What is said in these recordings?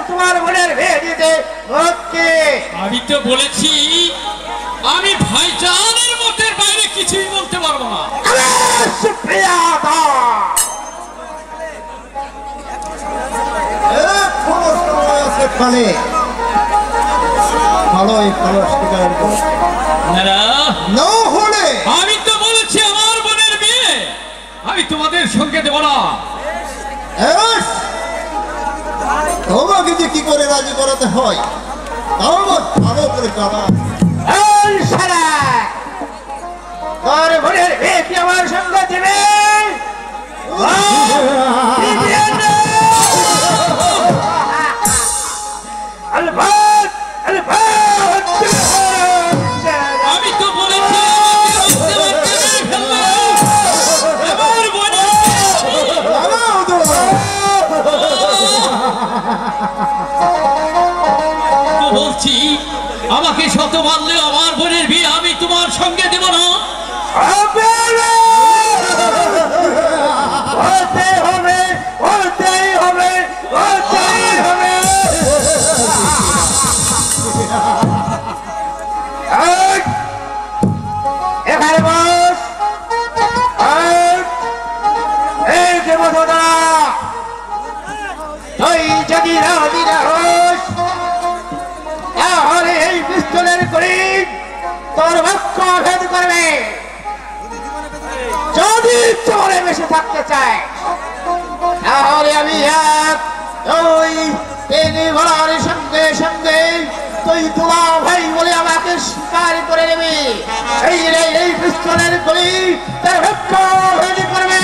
তোমার বোনের বিয়ে দিতে ওকে আমি তো বলেছি আমি ভাইজানের মতের বাইরে কিছুই বলতে পারবো না। আমি তো বলেছি আমার বোনের বিয়ে আমি তোমাদের সঙ্গে দেব না। তোমাকে যে কি করে রাজি করাতে হয় ভালো করে জানা। তোর বোনের বিয়ে কি আমার সঙ্গে দেবে? আমি তো বলেছি বলছি আমাকে শত মানলেও আমার বোনের বিয়ে আমি তোমার সঙ্গে দেব না। এখানে বস। এই দেবতা তুই যদি রাজি না হোস তাহলে এই পিস্তলের করি তোর বাক্য ভেদ করবে। যদি চলে বেশি থাকতে চায় তাহলে আমি এক ওই তিনি ঘোড়ার সঙ্গে সঙ্গে তুই দুলা ভাই বলে আমাকে স্বীকার করে নেবে। এই পিস্তলের করি তার বাক্য ভেদ করবে।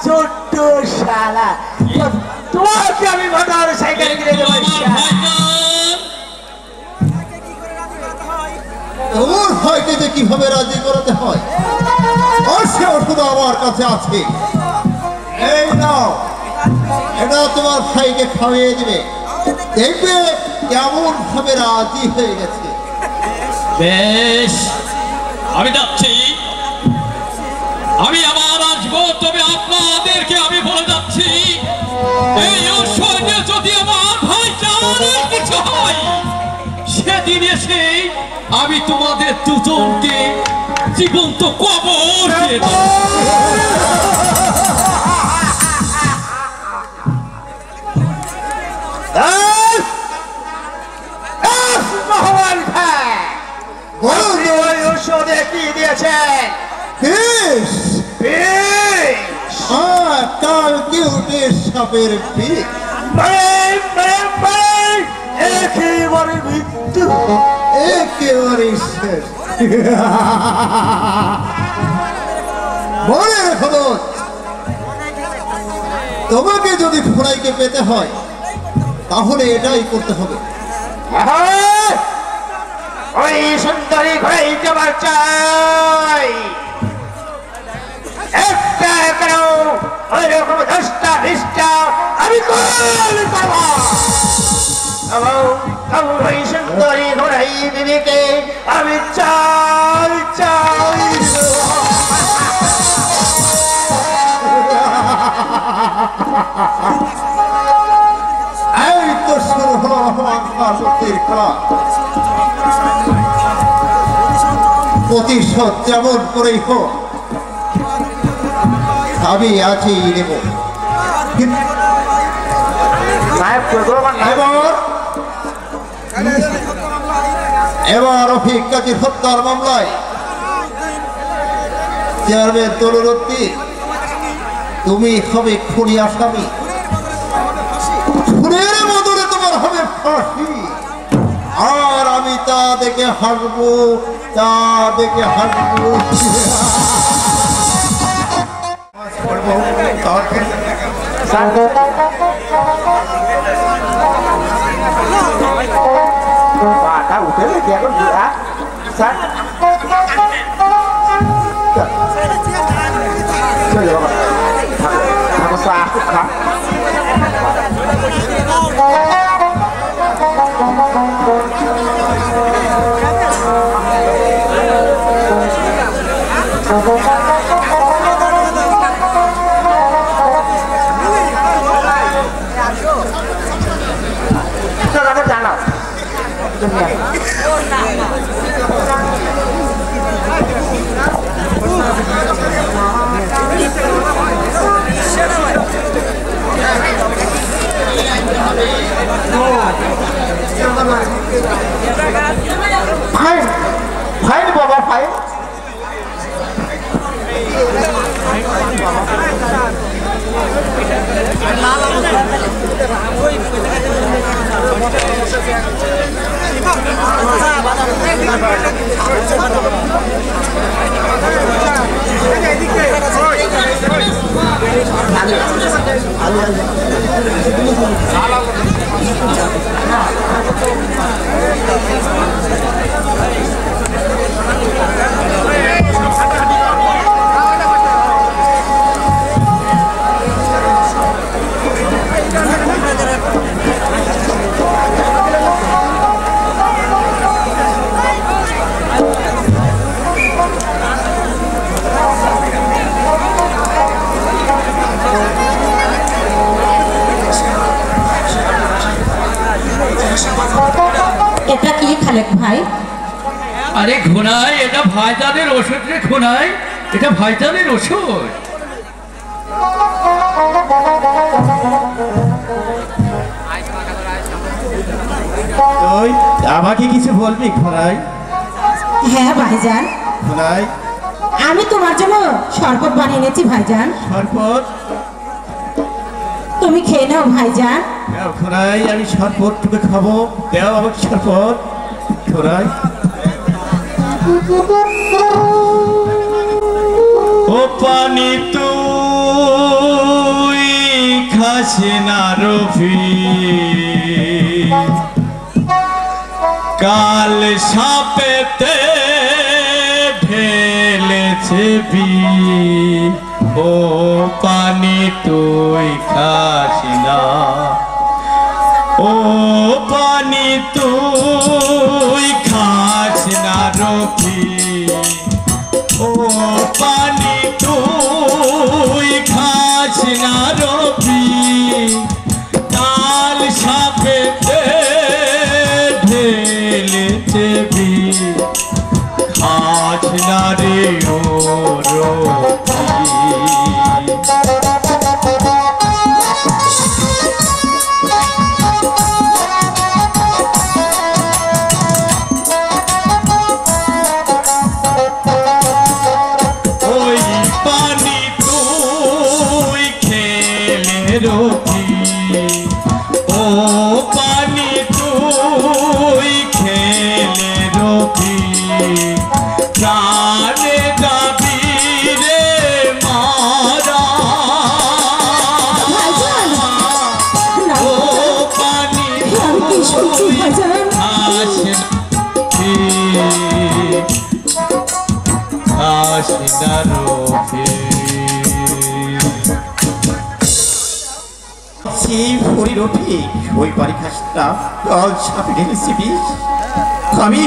ছোট্ট শালা তোমাকে আমি মোটর সাইকেল কিনে দেবো। ওর ভাইকে যে কিভাবে রাজি করাতে হয় সে ওষুধ আমার কাছে আছে। এই নাও, এটা তোমার ভাইকে খাইয়ে দিবে, দেখবে কেমন ভাবে রাজি হয়ে গেছে। বেশ আমি যাচ্ছি, আমি আবার আসবো, তবে আপনাদেরকে আমি বলে যাচ্ছি এই ঐশ্বর্যে যদি আমার ভাই জানার কিছু হয় সেদিন এসে আমি তোমাদের দুজনকে জীবন্ত কবর দিয়ে দেব। ভগবান ভাই ঔষধে কি দিয়েছেন? কালকে উঠে সাপের বিষ। একেবারে মৃত্যু, একেবারে শেষ। মনে রেখো তোমাকে যদি খোড়াইকে পেতে হয় তাহলে এটাই করতে হবে। ওই সুন্দরী ঘোড়াইকে আমার চাই। একটা করো ওই রকম 10টা 20টা আমি করবো। ওই সুন্দরী ঘোড়াই দিদিকে আমি চাই চাই। এই তো শুরু হলো পার্বতীর খেলা। প্রতিশোধ যেমন করেই হোক আমি আছি নেব। এবার রফিক কাজী হত্যার মামলায় চেয়ারম্যান তরুণী তুমি হবে খুনি আসামি। খুনের বদলে তোমার হবে ফাঁসি। আর আমি তা দেখে হাসবো, তা দেখে হাসবো। উঠে এখন জানা ফাইন ফাইন বাবা ফাইন এটা কি খালেক ভাই? আরে ঘোনাই, এটা ভাইজানের ওষুধ রে ঘোনাই, এটা ভাইজানের ওষুধ। তুই আমাকে কিছু বলবি ঘোনাই? হ্যাঁ ভাইজান, ঘোনাই আমি তোমার জন্য শরবত বানিয়ে এনেছি ভাইজান, শরবত তুমি খেয়ে নাও ভাইজান। ঘোনাই আমি শরবতটুকু খাবো, দেও আমাকে শরবত ঘোনাই। ও পানি তুই খাস না রফি, কাল সাপেতে ঢেলেছে বিষ। ও পানি তুই খাস না, ও পানি তুই খাস না রফি, ও পানি তুই খাস না রবি, কাল সাপেতে ঢেলেছে বিষ। খাস না রে ও রবি। রফি, ও পানি তুই খেলে রফি, প্রাণে যাবি রে মারা। ও পানি তুই খাস না রফি। ফড়ি রফি ওই বাড়ি খাসটা জল সাপে ঢেলেছি বিষ। আমি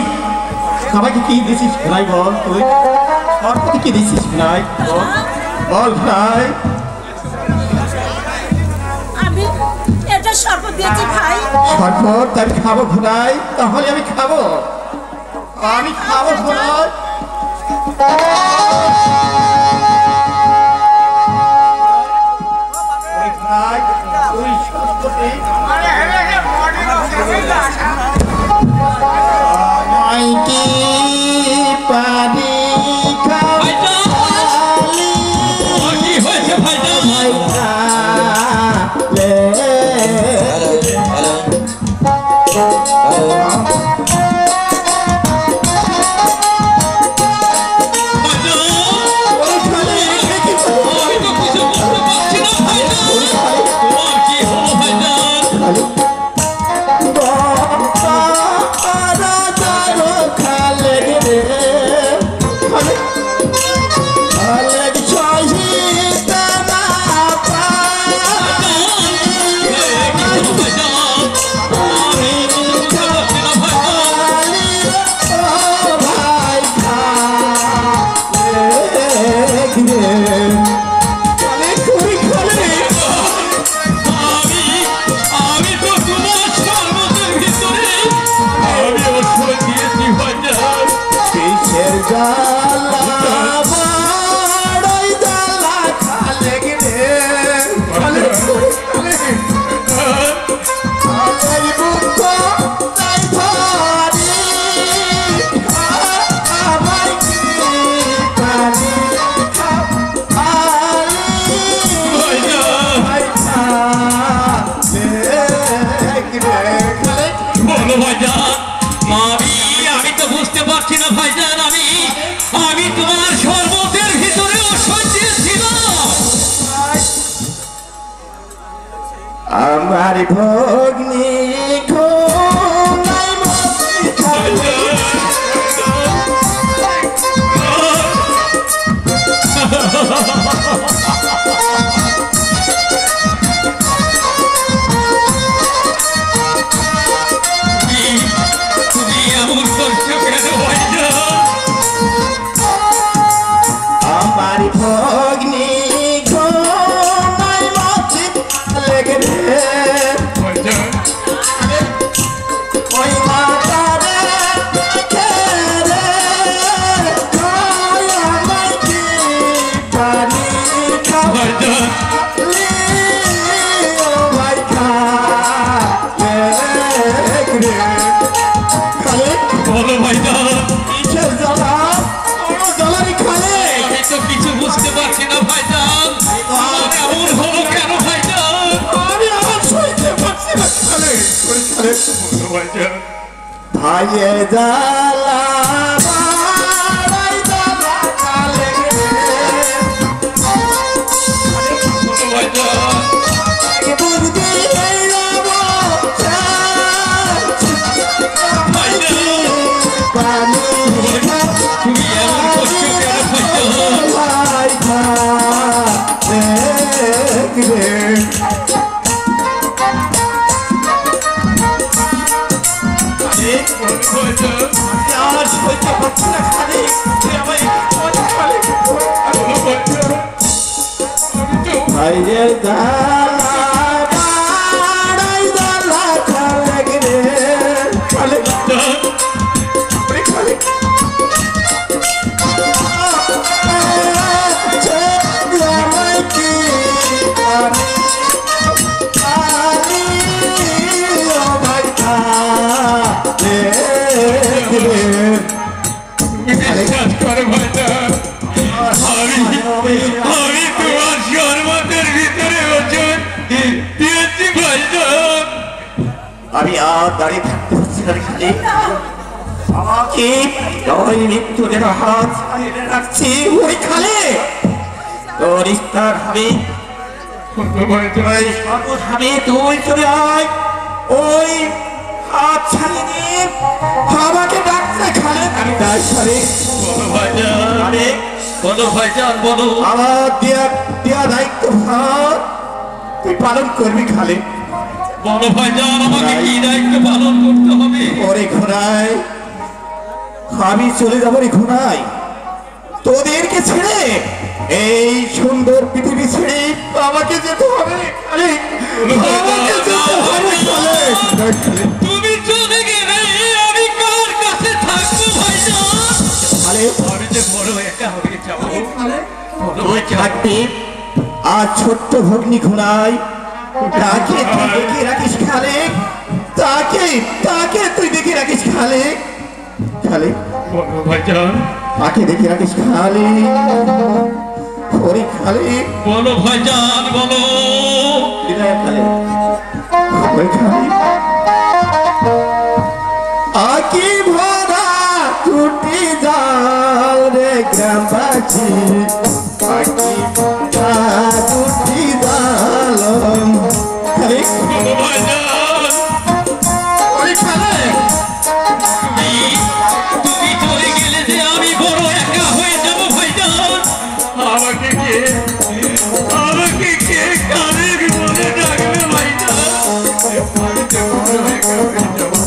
আমাকে কি দিছিস ভাই বল? তুই শরবত কি দিছিস ভাই বল? বল ভাই। আমি এটা শরবত দিয়েছি ভাই। শরবত আমি খাবো ঘোড়াই, তাহলে আমি খাবো, আমি খাবো ঘোড়াই। ভাইজান খালে তুই খালে আমি তো তোমার শরবতের ভিতরে আমি ওষুধ দিয়েছি ভাইজান। কিসের জ্বালা বড়ই জ্বালা খালে রে খালে খালে বুক তাই ভারি আমার কি পানি বলো ভাইজান। আমি তো বুঝতে পারছি না ভাইজান, আমি তোমার শরবতের ভিতরে ওষুধ দিয়েছিলাম। আমার ভগ্নি ঘুমাই মতি খালে তুমি এমন করছো কেন ভাইজান? আমার ভগ্নি ঘুমাই মতি লেগে রে ভাইজান ওই মাতারে খেলে খায় আমার কি পানি ভাইজান ও ভাই খালে খালে বলো ভাইজান। কিসের জ্বালা কোনো জ্বালারি খালে আমি তো কিছু বুঝতে পারছি না ভাইজান, আমার এমন হলো কেন ভাইজান? আমি আমার সইতে পারছি না খালে খালে বলো ভাইজান। ভাইয়ে জ্বালা বাড়াই জ্বালা খালে বলো ভাইজান। বুঝবি এই রব পানি তুমি এমন করছো কেন ভাইজান? ভাই খালে বলো ভাইজান। আর সইতে পারছি না খালে তুই আমায় খালে বলো ভাইজান। আমি তো ভাইয়ে জ্বালা বাড়াই জ্বালা খালে রে খালে খালে আমায় কি পানি পানি ও ভাই খালে বিশ্বাস করো ভাইজান, আমি তোমার শরবতের ভিতরে ওষুধ দিয়েছি ভাইজান। আমি আর দাঁড়িয়ে থাকতে পারছি না খালি আমাকে ওই মৃত্যুদের হাত ছাড়িয়ে রাখছি ওই খালে তোর ইস্তার হবে বলো ভাইজান। ওই শরবত হবে তুই চলে আয় ওই হাত ছাড়িয়ে নিয়ে আমাকে ডাকতে খালে আমি তাই খালে বলো ভাইজান। আরে বলো ভাইজান বলো। আমার দেয়া দায়িত্ব ভার তুই পালন করবি খালে বলো ভাইজান, আমাকে কি দায়িত্ব পালন করতে হবে? ওরে ঘোড়ায় আমি চলে যাবো রে ঘোড়ায় তোদেরকে ছেড়ে এই সুন্দর পৃথিবী ছেড়ে আমাকে যেতে হবে খালে আমাকে যেতে হবে খালে তুমি চলে গেলে আমি কার কাছে থাকবো ভাইজান? খালে আমি যে বড় একা হয়ে যাবো। বলো তুই ভাইজান। থাকবি আর ছোট্ট ভগ্নি ঘোড়ায় তাকে তুই দেখে রাখিস খালে তাকে তুই দেখে রাখিস খালে খালে বলো ভাইজান। তাকে দেখে রাখিস খালে ওরে খালে বলো ভাইজান বলো। বিদায় খালে ওরে খালে আকি ভরা টুটি জাল রে গ্রামবাসী আকি ভরা টুটি জাল খালে বলো ভাইজান। ওরে খালে তুমি চলে গেলে যে আমি বড় একা হয়ে যাব ভাইজান। আমাকে কে কানে বলে ডাকবে ভাইজান? আমি যে বড় একা হয়ে যাবো।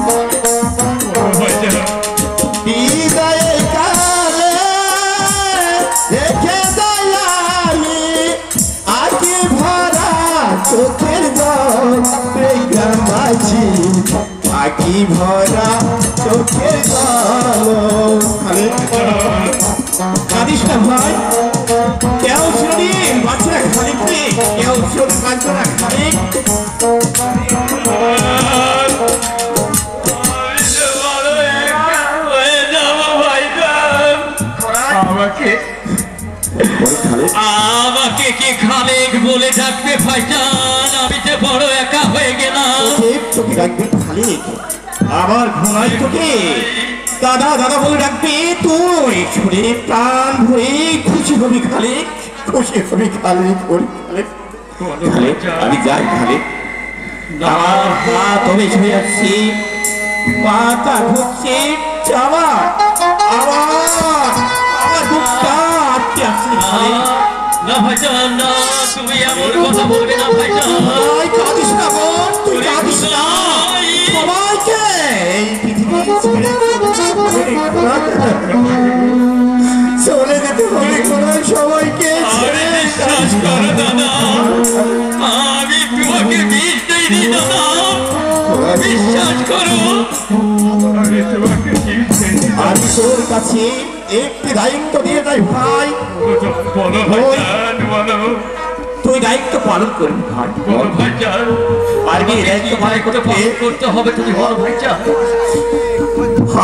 বলো ভাইজান। বিদায় কালে ভরা চোখের জল। কাঁদিস না ভাই, কেউ শুনি বাচ্চারা খালিক রে, কেউ শুনি বাচ্চারা খালিক। আমাকে কি খালেক বলে ডাকবে ভাইজান? আমি যে বড় একা হয়ে গেলাম। তোকে ডাকবি খালিক, আবার ঘুমাই তোকে দাদা দাদা বলে ডাকবি। তুই শুনে প্রাণ ভরে খুশি হবি খালিক, খুশি হবি খালিক। খালিক আমি যাই খালিক, আমার হাত তবে ছুঁয়ে যাচ্ছি, মাথা ঢুকছে, আমার আবার আমার বুকটা আটকে আসছে খালিক। না ভাইজান না, তুমি এমন কথা বলবে না ভাইজান। ভাই কাঁদিস না বোন, তুই কাঁদিস না। সবাইকে এই পৃথিবী ছেড়ে চলে যেতে হবে, সবাইকে ছেড়ে। বিশ্বাস করো দাদা, আমি তোমাকে বিষ দেইনি দাদা, বিশ্বাস করো। আমি তোর কাছে একটি দায়িত্ব দিয়ে যাই ভাই, তুই দায়িত্ব পালন করবি ভাই। পারবি দায়িত্ব পালন করতে হবে, তুমি বলো ভাইজান।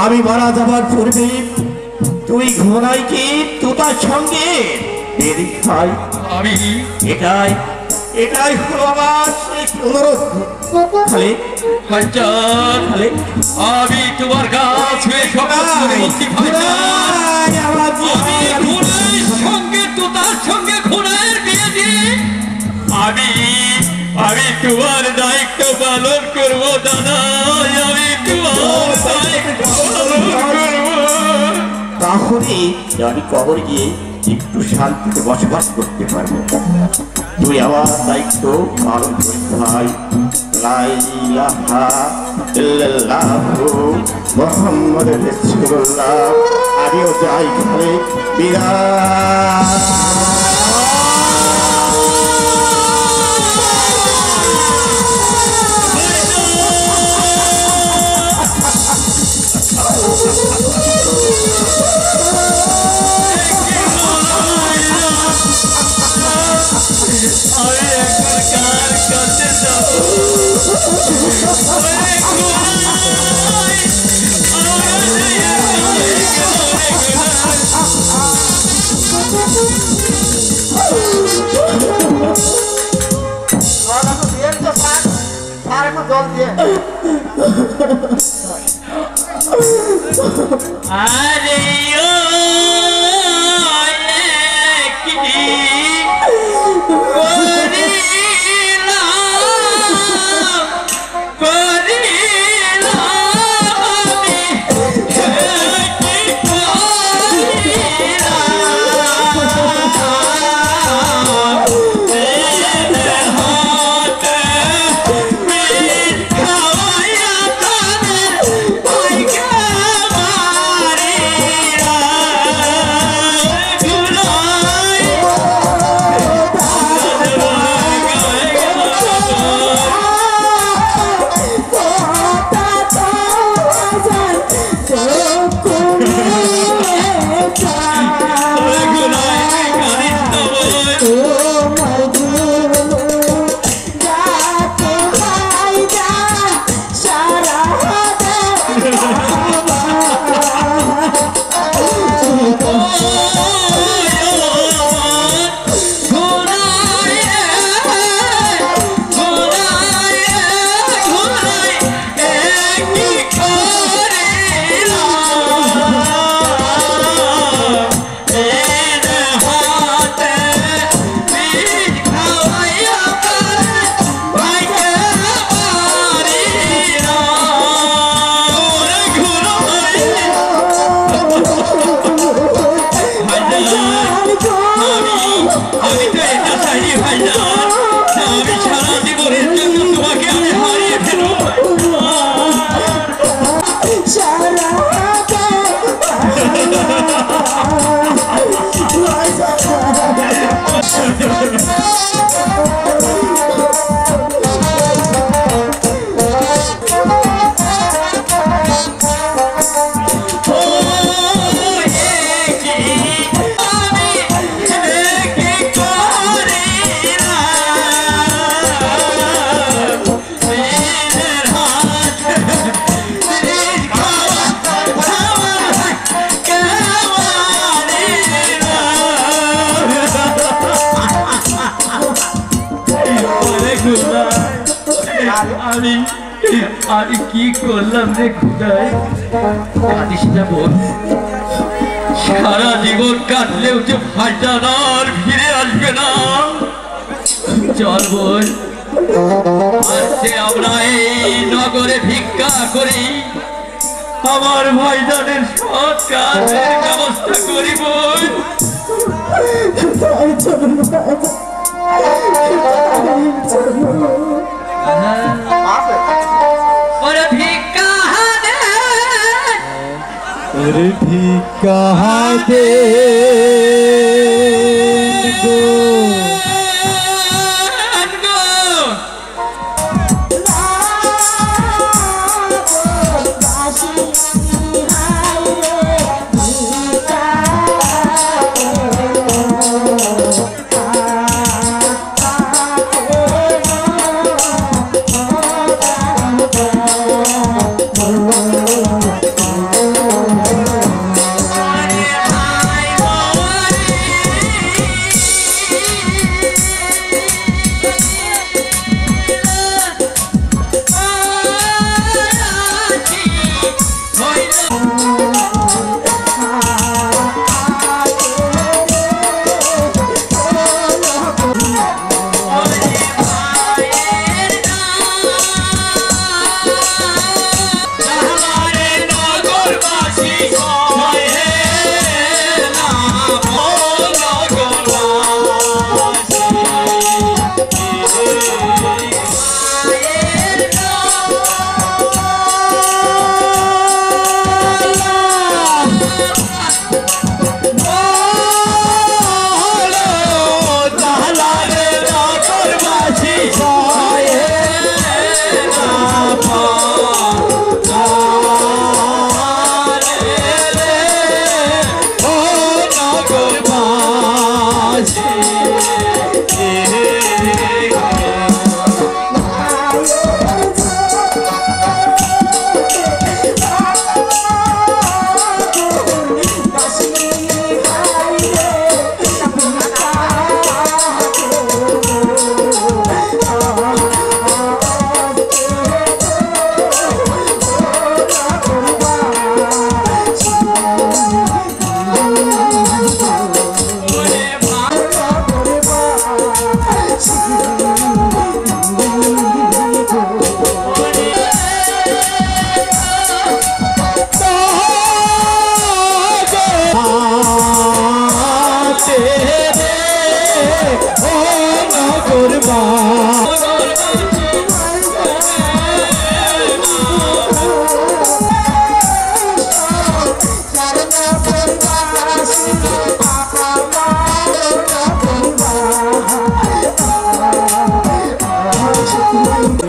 আমি মারা যাবার পূর্বে তুই ঘোড়াইকে তোতার সঙ্গে বেরি খাই। আমি এটাই এটাই হলো আমার শেষ অনুরোধ খালিক। ভাইজান, খালিক আমি তোমার কাছ ছুঁয়ে শপথ করে বলছি ভাইজান, আমি ঘোড়ার সঙ্গে তোতার সঙ্গে ঘোড়ার বিয়ে দিয়ে আমি তোমার দায়িত্ব পালন করবো দাদা, আমি তোমার দায়িত্ব পালন করবো। তাহলে আমি কবর গিয়ে একটু শান্তিতে বসবাস করতে পারবো। তুই আমার দায়িত্ব পালন করিস ভাই। লা ইলাহা ইল্লাল্লাহু মুহাম্মাদুর রাসূলুল্লাহ। আমিও যাই খালিক, বিদায়। আরে ও কি আমি আমি কি করলাম রে খুদাই? কাঁদিস না বোন, সারা জীবন কাটলেও যে ভাইজান আর ফিরে আসবে না। চল বোন, আজকে আমরা এই নগরে ভিক্ষা করি, আমার ভাইজানের সৎ কাজের ব্যবস্থা করি বোন। ওরে ভিক্ষা দে, ওরে ভিক্ষা দে গো।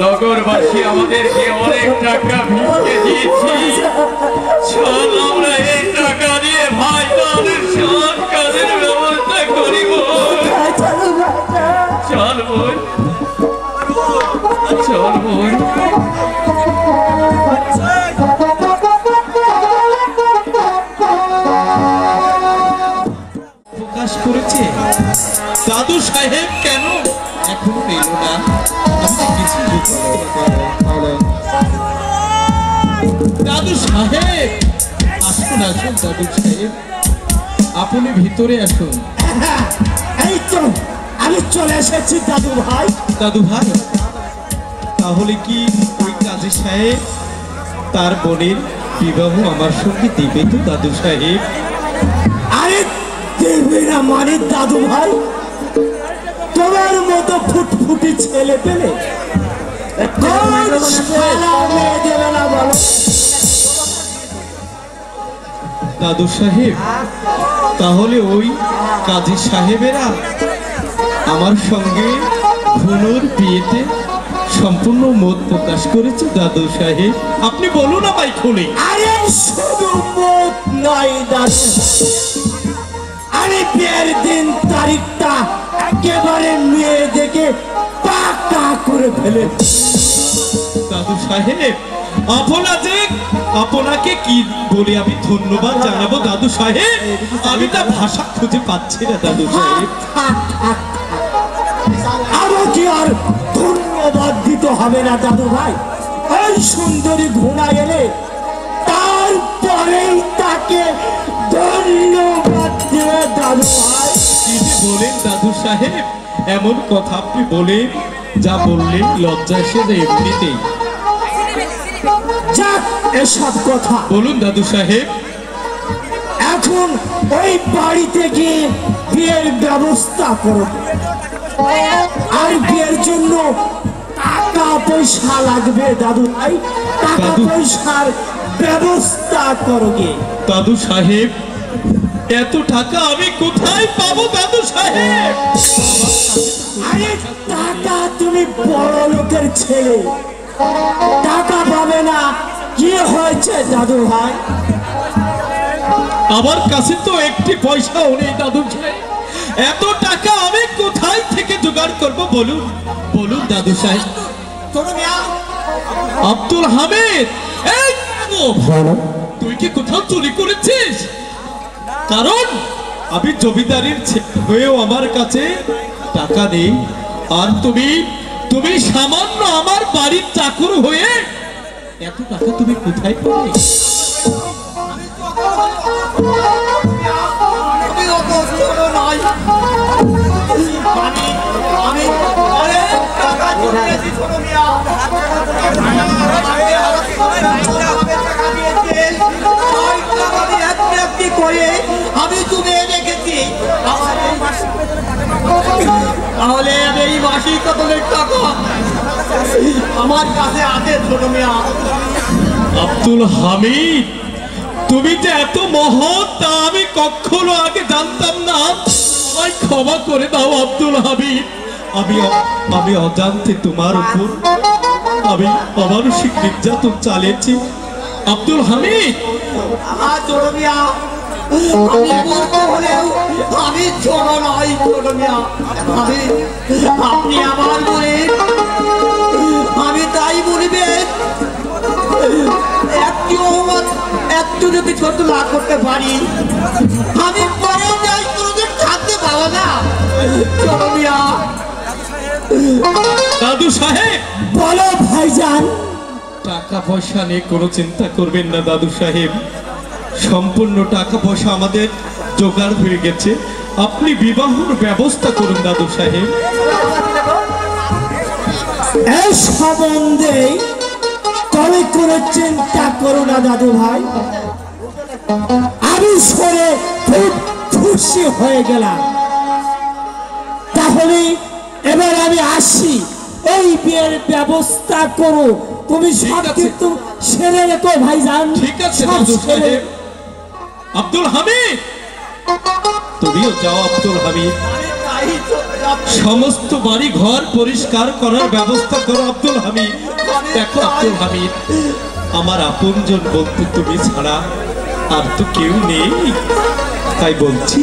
নগরবাসী আমাদেরকে অনেক টাকা ভিক্ষে দিয়েছি, চল আমরা এই টাকা দিয়ে ভাইজানের সৎ কাজের ব্যবস্থা করি বোন। চল বোন, চল বোন। প্রকাশ করেছে দাদু সাহেব কেন এখনো এলো না? আমি তো কিছু বুঝতে দাদু সাহেব আসুন আসুন, দাদু সাহেব আপনি ভিতরে আসুন। এই তো আমি চলে এসেছি দাদু ভাই। দাদু ভাই, তাহলে কি ওই কাজী সাহেব তার বোনের বিবাহ আমার সঙ্গে দিবে তো দাদু সাহেব? আরে দেবে না মানে দাদু ভাই, তোমার মতো ফুটফুটি ছেলে পেলে মেয়ে দেবে না বলো? দাদু সাহেব, তাহলে ওই কাজী সাহেবেরা আমার সঙ্গে ভুনুর বিয়েতে সম্পূর্ণ মত প্রকাশ করেছে দাদু সাহেব। আপনি বলুন আমাই খুলে। আরে শুধু মত নয় দাদু, আরে বিয়ের দিন তারিখটা একেবারে মেয়ে দেখে পাকা করে ফেলে। দাদু সাহেব, আপনাকে কি বলে আমি ধন্যবাদ জানাবো দাদু সাহেব? আমি তা ভাষা খুঁজে পাচ্ছি না দাদু সাহেব। আমাকে আর ধন্যবাদ ধন্যবাদ দিতে হবে না দাদু ভাই, ওই সুন্দরী ঘোড়া এলে তারপরেই তাকে ধন্যবাদ দেবে দাদু ভাই। কি যে বলেন দাদু সাহেব, এমন কথা আপনি বলেন, যা বললেন লজ্জা এসে যায় এমনিতেই। যাক এসব কথা, বলুন দাদু সাহেব। এখন ওই বাড়িতে গিয়ে বিয়ের ব্যবস্থা করো, আর বিয়ের জন্য টাকা পয়সা লাগবে দাদু ভাই, টাকা পয়সার ব্যবস্থা করো গিয়ে। দাদু সাহেব, এত টাকা আমি কোথায় পাবো দাদু সাহেব? আরে টাকা, তুমি বড় লোকের ছেলে, টাকা পাবে না কি হয়েছে দাদু ভাই? আমার কাছে তো একটি পয়সাও নেই দাদু সাহেব, এত টাকা আমি কোথায় থেকে জোগাড় করব বলুন, বলুন দাদু সাহেব। আব্দুল হামিদ, এই তুই কি কোথাও চুরি করেছিস? কারণ আমি জমিদারের ছেলে হয়েও আমার কাছে টাকা নেই, আর তুমি সামান্য আমার বাড়ির চাকর হয়ে এত টাকা তুমি কোথায় পাবে? আমি তুমি রেখেছি, তাহলে এই মাসিক কতলের টাকা আমার কাছে আছে ছোট মিয়া। আব্দুল হামিদ, তুমি যে এত মহৎ তা আমি কখনো আগে জানতাম না, আমায় ক্ষমা করে দাও আব্দুল হামিদ। আমি অজান্তে তোমার উপর আমি অমানসিক নির্যাতন চালিয়েছি আব্দুল হামিদ। আমার ছোট মিয়া, আমি বলতে হলেও আমি ছোট নই ছোট মিয়া, আপনি আমার বলে আমি তাই বলিবেন। একটু যদি ছোট না করতে পারি, আমি পরে যাই কোনোদিন থাকতে পারবো না ছোট মিয়া। দাদু সাহেব, বলো ভাইজান। টাকা পয়সা নিয়ে কোনো চিন্তা করবেন না দাদু সাহেব, সম্পূর্ণ টাকা পয়সা আমাদের জোগাড় হয়ে গেছে, আপনি বিবাহর ব্যবস্থা করুন দাদু সাহেব। এই সম্বন্ধে তবে করে চিন্তা করো না দাদু ভাই, আমি শুনে খুব খুশি হয়ে গেলাম। তাহলে এবার আমি আসি, এই বিয়ের ব্যবস্থা করো, তুমি সব কিন্তু সেরে রেখো ভাইজান। ঠিক আছে দাদু সাহেব। আব্দুল হামিদ, তুমিও যাও আব্দুল হামিদ, সমস্ত বাড়ি ঘর পরিষ্কার করার ব্যবস্থা করো আব্দুল হামিদ। দেখো আব্দুল হামিদ, আমার আপনজন বলতে তুমি ছাড়া আর তো কেউ নেই, তাই বলছি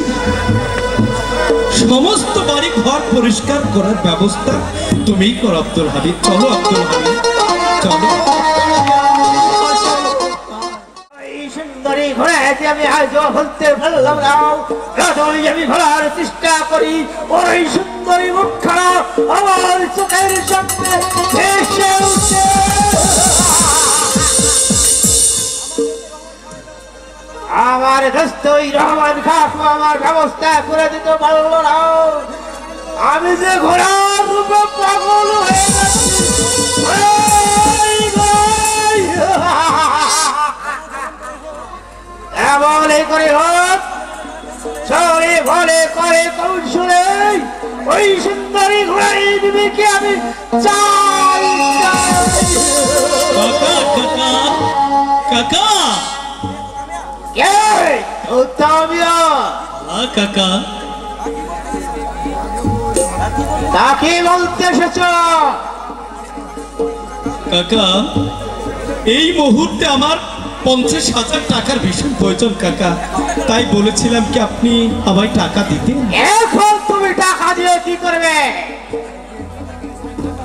সমস্ত বাড়ি ঘর পরিষ্কার করার ব্যবস্থা তুমিই করো আব্দুল হামিদ। চলো আব্দুল হামিদ, চলো। সুন্দরী ঘোড়াতে আমি আজও বলতে পারলাম না, যতই আমি ঘোড়ার চেষ্টা করি ওই সুন্দরী মুখখানা আমার চোখের সামনে ভেসে উঠে। আমার দোস্ত রহমান খাসু আমার ব্যবস্থা করে দিতে পারলো না, আমি যে ঘোড়ার রূপে পাগল হয়ে গেছি। বলে করে হোক চলে বলে করে কৌশলে ওই সুন্দরী ঘোড়াই বিবিকে আমি চাই। কাকা, কাকা, কাকা, কে উত্তমিয়া? কাকা, তাকে বলতে এসেছ? কাকা, এই মুহূর্তে আমার 50,000 টাকার ভীষণ প্রয়োজন কাকা, তাই বলেছিলাম কি আপনি আমায় টাকা দিতেন। এখন তুমি টাকা দিয়ে কি করবে?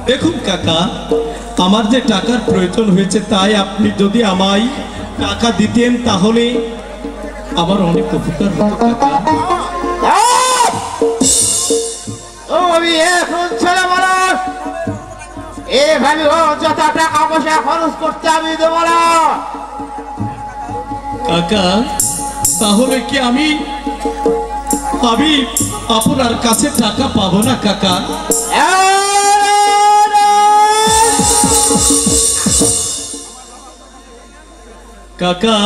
দেখুন কাকা, আমার যে টাকার প্রয়োজন হয়েছে, তাই আপনি যদি আমায় টাকা দিতেন তাহলে আমার অনেক উপকার হতো কাকা। তুমি এখন ছেলে মানুষ, ফেলবো, যত টাকা পয়সা খরচ করতে আমি দেবো না। কাকা তাহলে কি আমি আপনার কাছে টাকা পাবো না কাকা? কাকা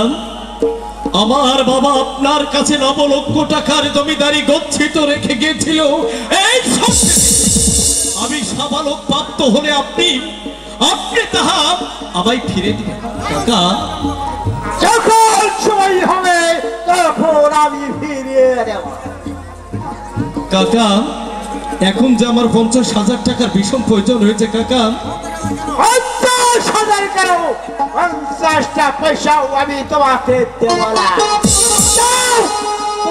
আমার বাবা আপনার কাছে 9 লক্ষ টাকার জমিদারি গচ্ছিত রেখে গিয়েছিল। এই আমি সাবালক প্রাপ্ত হলে আপনি তাহা আমায় ফিরে দিবেন কাকা। যখন সময় হবে তখন আমি ফিরিয়ে দেব। কাকা এখন যে আমার 50,000 টাকার ভীষণ প্রয়োজন হয়েছে কাকা। 50,000 কেন, 50টা পয়সাও আমি তোমাকে দেব না।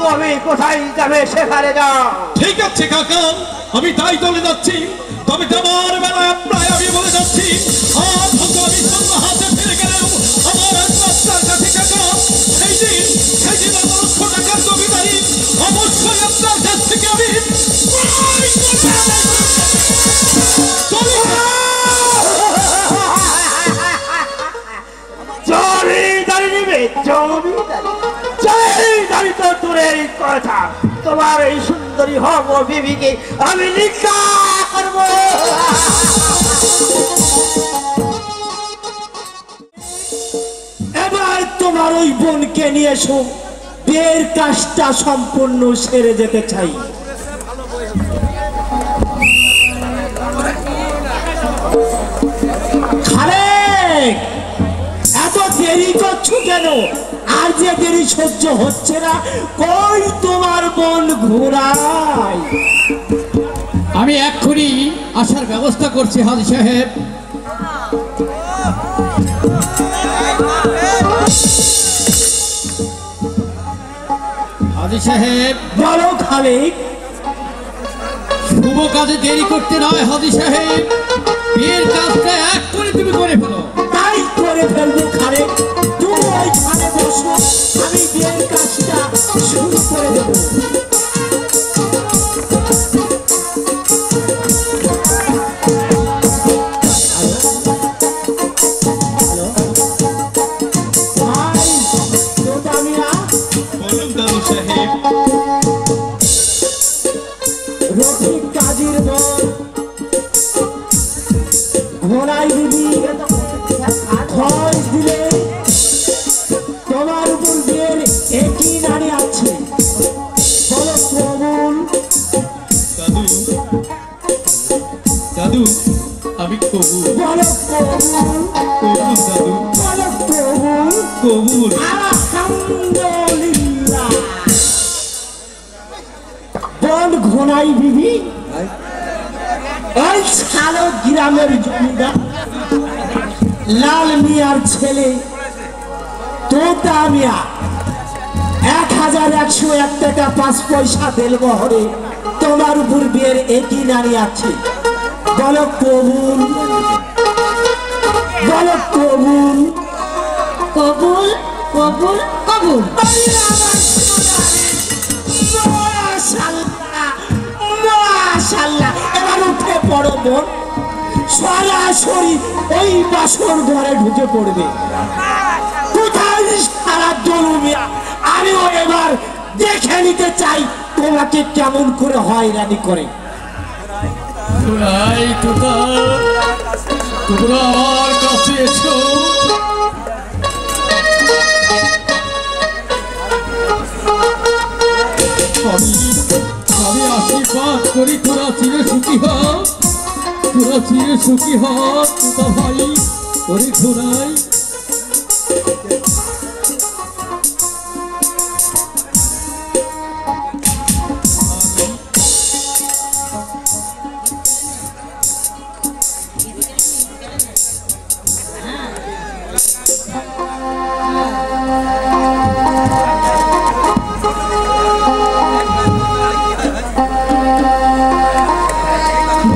তুমি কোথায় যাবে সেখানে যাও। ঠিক আছে কাকা, আমি তাই চলে যাচ্ছি। তবে যাবার বেলায় প্রায় আমি বলে যাচ্ছি, আজ হয়তো আমি শূন্য হাতে ফিরে গেলেও আমার আপনার কাছে কাকা সেই দিন 9 লক্ষ টাকার জমিদারি অবশ্যই আপনার কাছ থেকে আমি জমিদারি নিবে, জমিদারি তো দূরের কথা, তোমার এই সুন্দরী হব বিবিকে আমি নিকাহ করবো। এবার তোমার ওই বোনকে নিয়ে এসো, বিয়ের কাজটা সম্পূর্ণ সেরে যেতে চাই। খালেক, এত দেরি করছো কেন? আর যে দেরি সহ্য হচ্ছে না, কই তোমার বোন ঘোরায়? আমি এক্ষুনি আসার ব্যবস্থা করছি হাজি সাহেব। হাজি সাহেব, বলো খালেক। শুভ কাজে দেরি করতে নয় হাজি সাহেব, বিয়ের কাজটা এক্ষুনি তুমি করে ফেলো। তাই করে ফেলবো খালেক, তুমি ওইখানে বসো, আমি বিয়ের কাজটা শুরু করে দেবো। বলুন দাদু সাহেব। রফিক কাজীর বল ঘোড়াই দিদি খরচ দিলে তোমার উপর বিয়ের একই নারী আছে, বলো কবুল। দাদু দাদু আমি কবুল। বলো কবুল, কবুল দাদু, বলো কবুল। কবুল। আলহামদুলিল্লাহ। বল ঘোড়াই বিবি, ওই ছাড়ো গ্রামের জমিদার লাল মিয়ার ছেলে তোতা মিয়া 1101 টাকা 5 পয়সা দিল বহরে তোমার উপর বিয়ের একই নারী আছে, বলো কবুল, বলো কবুল। কবুল কবুল কবুল। মাশাআল্লাহ, এবার উঠে পড়ো বোন, সরাসরি ওই বাসর ঘরে ঢুকে পড়বে। কোথায় সারা জলুমিয়া, আমিও এবার দেখে নিতে চাই তোমাকে কেমন করে হয়রানি করে। তোরাই তোতা, তোমরা আমার কাছে এসো। আমি আশীর্বাদ করি, তোরা চিরে সুখী হ, তোরা চিরে সুখী হ তোতা ভাই। ওরে ঘোড়াই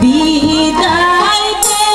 বিদায় দে,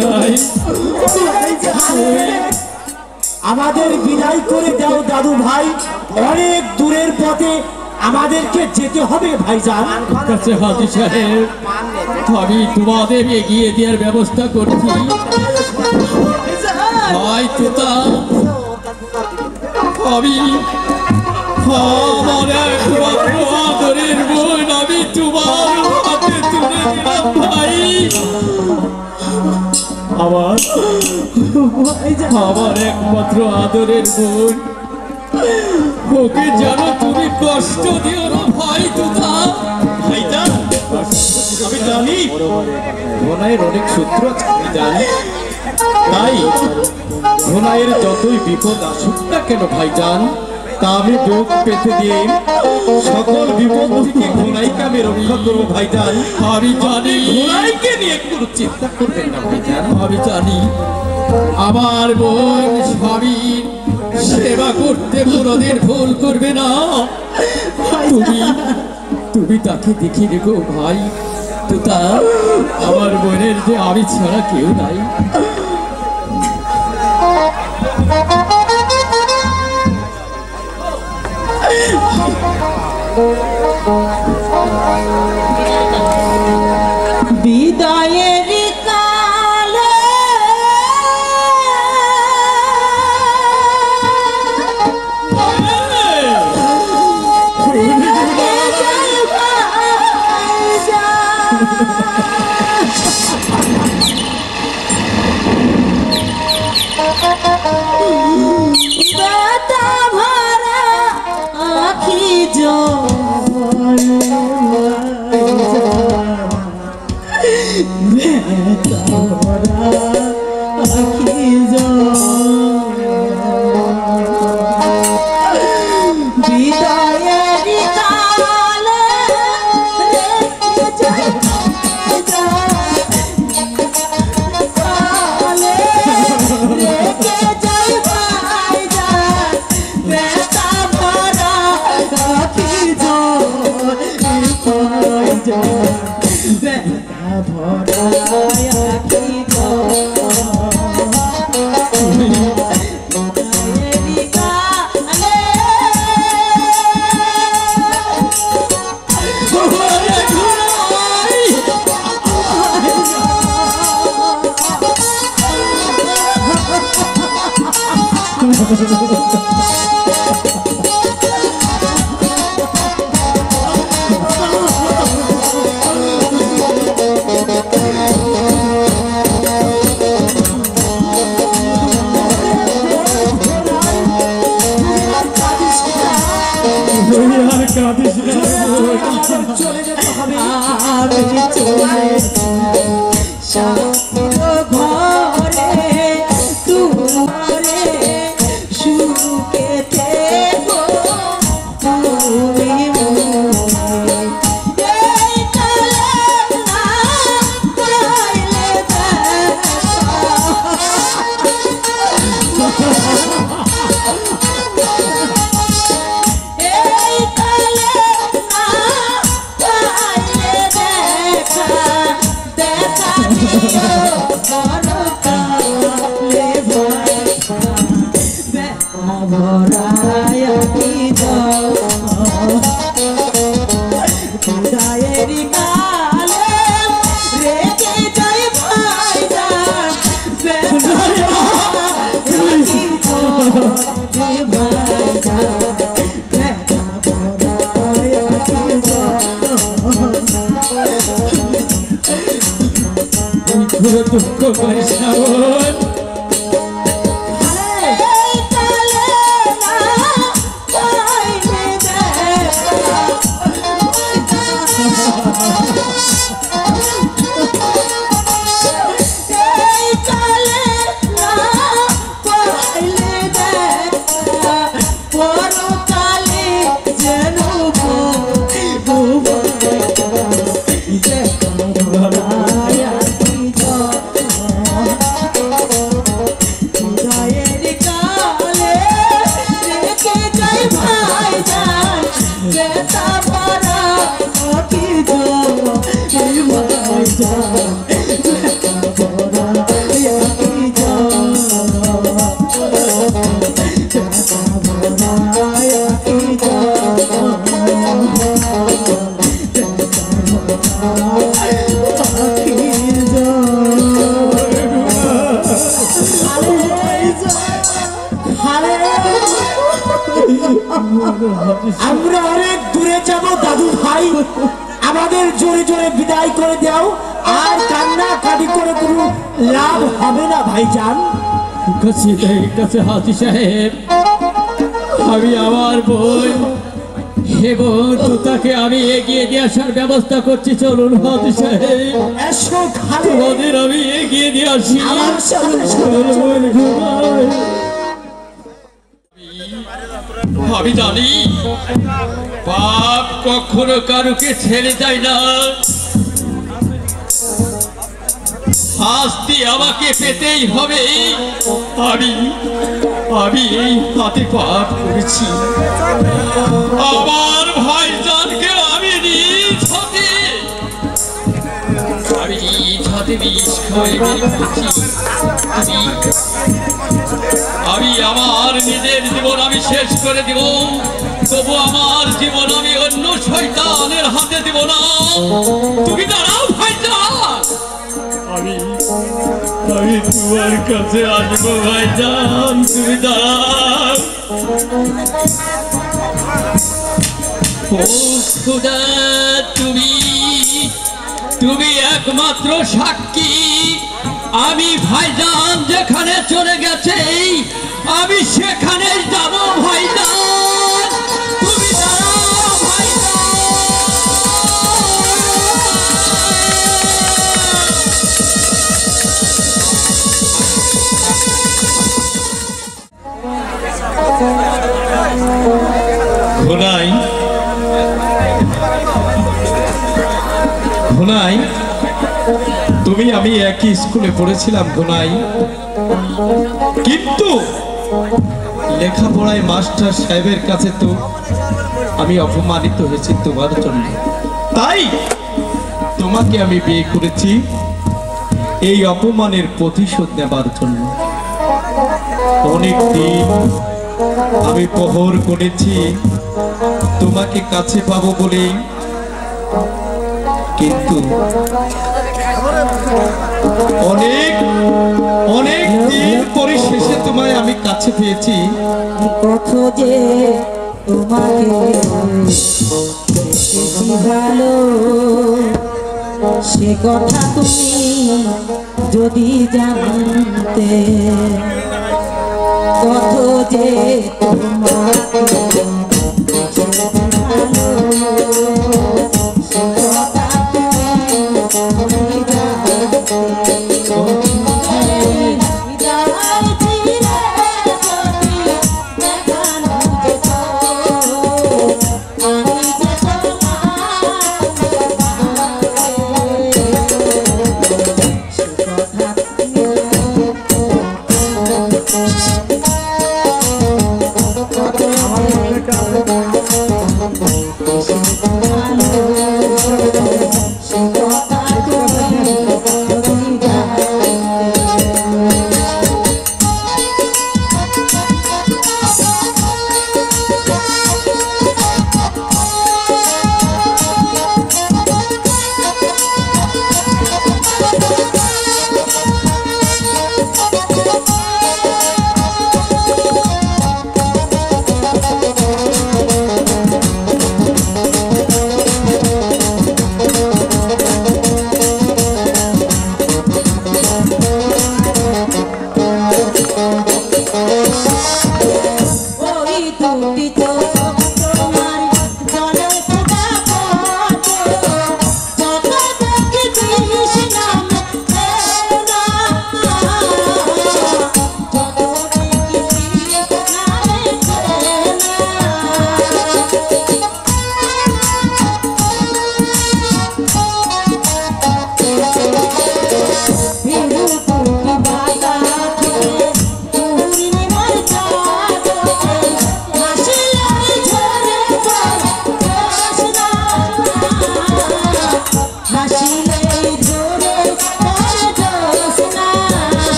নাই। আমাদের বিদায় করে দাও দাদু ভাই, অনেক দূরের পথে আমাদেরকে যেতে হবে ভাইজান। কাছে হাজি সাহেব, আমি তোমাদের এগিয়ে দেওয়ার ব্যবস্থা করছি। ভাই তোতা, আমি আমার একমাত্র আদরের বোন আমি তোমার হাতে তুলে দিলাম ভাই। আমার একমাত্র আদরের বোন, ওকে জানো তুমি কষ্ট দিও না ভাই তোতা। ভাইজান, আমি জানি ঘনাইয়ের অনেক শত্রু আছে, আমি জানি। তাই ঘনাইয়ের যতই বিপদ আসুক না কেন ভাইজান, তা আমি বুক পেতে দিয়ে সকল বিপদ থেকে ঘনাইকে আমি রক্ষা করবো ভাইজান। আমি জানি ঘনাইকে নিয়ে কোনো চিন্তা করবেন না ভাইজান। আমি জানি আমার বোন স্বামীর সেবা করতে কোনোদিন ভুল করবে না। তুমি তাকে দেখে রেখো ভাই তোতা। আমার বোনের যে আমি ছাড়া কেউ নাই। বিদায়ের কালে ব্যথা ভরা আখি জল চলে যেতে হবে। ঘরে তুমারে সুখে থেকো তুমি এই কালে না পাইলে এই কালে না পাইলে দেখা দেখা দিও পরকালে ব্যথা ভরায় কি যাও বিদায়ের কালে রেখে যাই ভাইজান ব্যথা কি যাও ভাইজান ব্যথা ভরায় কি যাও ঘুরে দুঃখ করিস না বোন। এই কালে না পাইলে দেখা এই কালে না পাইলে দেখা পরকালে যেন দেখা ভরায় কি যাও আমরা অনেক দূরে যাব দাদু ভাই, আমাদের জোরে জোরে বিদায় করে দাও। আর কান্না কাটি করে কোনো লাভ হবে না ভাইজান। ঠিক আছে হাজি সাহেব, আমি আমার বোন এবং তোতাকে আমি এগিয়ে দিয়ে আসার ব্যবস্থা করছি। চলুন হাজি সাহেব, এসো খালে তোমাদের আমি এগিয়ে দিয়ে আসি। আমার সাথে আমি জানি পাপ কখনো কারুকে ছেড়ে যায় না, শাস্তি আমাকে পেতেই হবে। আমি এই হাতে পাপ করেছি, আমার ভাইজানকে আমি নিজ হাতে বিষ খাইয়ে মেরেছি। আমি আমার নিজের জীবন আমি শেষ করে দিব, তবু আমার জীবন আমি অন্য শয়তানের হাতে দিব না। তুমি দাঁড়াও ভাইজান, আমি তোমার কাছে আসবো ভাইজান, তুমি দাঁড়াও। ও খোদা, তুমি একমাত্র সাক্ষী। আমি ভাইজান যেখানে চলে গেছে আমি সেখানে যাব ভাইজান, তুমি দাঁড়াও ভাইজান। ঘোনাই ঘোনাই, তুমি আমি একই স্কুলে পড়েছিলাম ঘোনাই, কিন্তু লেখাপড়ায় মাস্টার সাহেবের কাছে তো আমি অপমানিত হয়েছি তোমার জন্য। তাই তোমাকে আমি বিয়ে করেছি এই অপমানের প্রতিশোধ নেবার জন্য। অনেক দিন আমি প্রহর করেছি তোমাকে কাছে পাবো বলে, কিন্তু অনেক দিন পরে শেষে তোমায় আমি কাছে পেয়েছি। কত যে তোমাকে বেশি ভালো, সে কথা তুমি যদি জানতে। কত যে তোমাকে বেশি ভালো, সে কথা তুমি জানতে।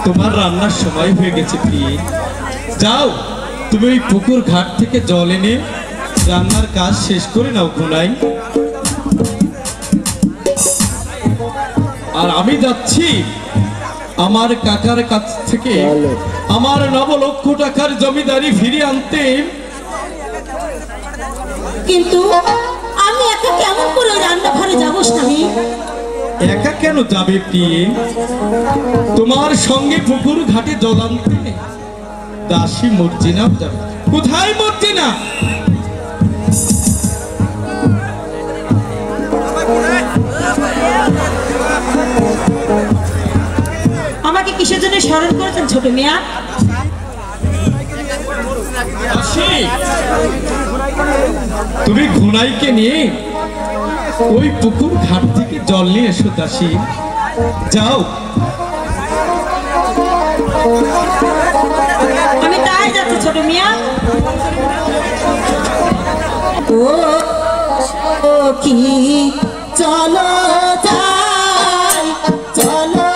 তোমার রান্নার সময় হয়ে গেছে প্রিয়ে। যাও, তুমি ওই পুকুর ঘাট থেকে জল এনে রান্নার কাজ শেষ করে নাও ঘুনাই। আর আমি যাচ্ছি আমার কাকার কাছ থেকে আমার 9 লক্ষ টাকার জমিদারি ফিরিয়ে আনতে। কিন্তু আমি একা কেমন করে রান্নাঘরে যাবো স্বামী? একা কেন যাবে প্রিয়ে? তোমার সঙ্গে পুকুর ঘাটে জল আনতে দাসী মর্জিনাও যাবে। কোথায় মর্জিনা? আমাকে কিসের জন্য স্মরণ করেছেন ছোট মিয়া? দাসী, তুমি ঘুনাইকে নিয়ে ওই পুকুর ঘাট থেকে জল নিয়ে এসো দাসী। যাও। আমি তাই যাচ্ছি ছোট মিয়া। ও কি চলো যাই, চলো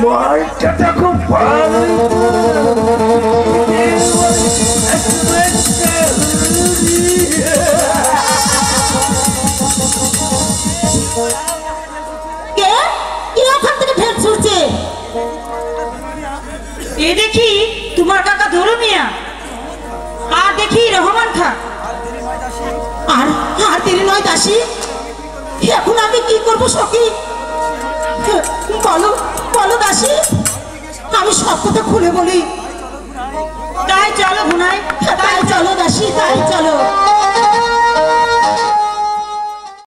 মালটা খুব ভালো। এ দেখি তোমার কাকা ধরু মিয়া, আর দেখি রহমান খান, আর আর দেরি নয় দাসী। এখন আমি কি করবো সখী? বলো বলো দাসী, আমি সব কথা খুলে বলি। তাই চলো ভুনাই, তাই চলো দাসী, তাই চলো।